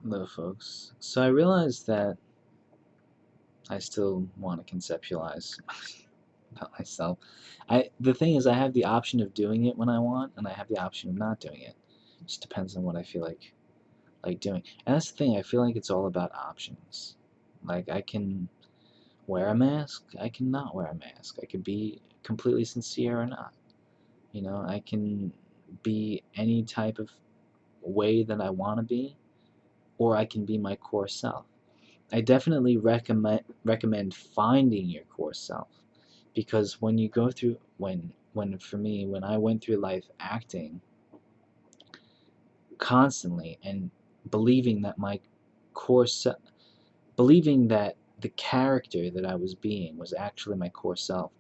Hello, folks. So I realized that I still want to conceptualize about myself. The thing is, I have the option of doing it when I want, and I have the option of not doing it. It just depends on what I feel like doing. And that's the thing. I feel like it's all about options. Like I can wear a mask, I can not wear a mask. I can be completely sincere or not. I can be any type of way that I want to be, or I can be my core self. I definitely recommend finding your core self, because when you go through when for me, when I went through life acting constantly and believing that my core self, believing that the character that I was being was actually my core self,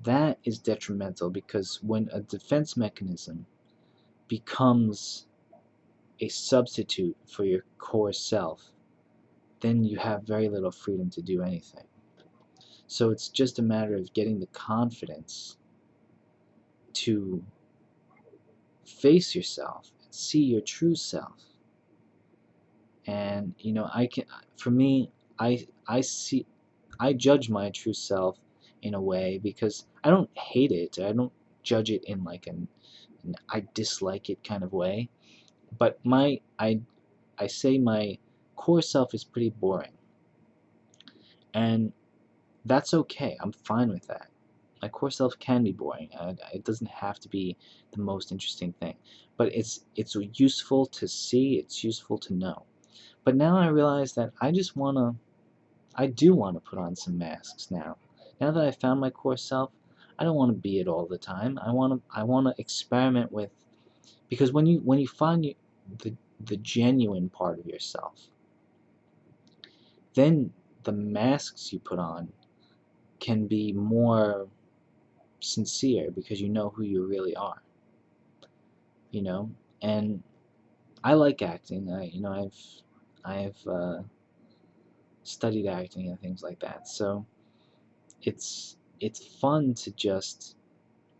that is detrimental, because when a defense mechanism becomes a substitute for your core self, then you have very little freedom to do anything. So it's just a matter of getting the confidence to face yourself and see your true self. And for me, I judge my true self in a way, because I don't hate it. I don't judge it in like an I dislike it kind of way. But I say my core self is pretty boring, and that's okay. I'm fine with that. My core self can be boring. It doesn't have to be the most interesting thing, but it's useful to see. It's useful to know. But now I realize that I do wanna put on some masks now. Now that I found my core self, I don't wanna be it all the time. I wanna experiment with, because when you find the genuine part of yourself, then the masks you put on can be more sincere, because you know who you really are, you know? And I like acting. I've studied acting and things like that. So it's fun to just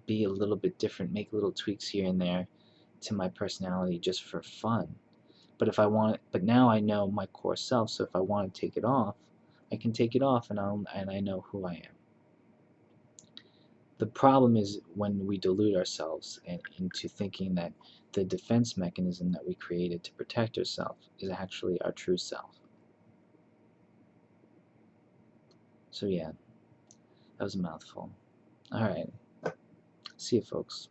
be a little bit different, make little tweaks here and there to my personality just for fun. But now I know my core self, so if I want to take it off, I can take it off, and I know who I am. The problem is when we delude ourselves into thinking that the defense mechanism that we created to protect ourselves is actually our true self. So yeah, that was a mouthful. Alright, see you folks.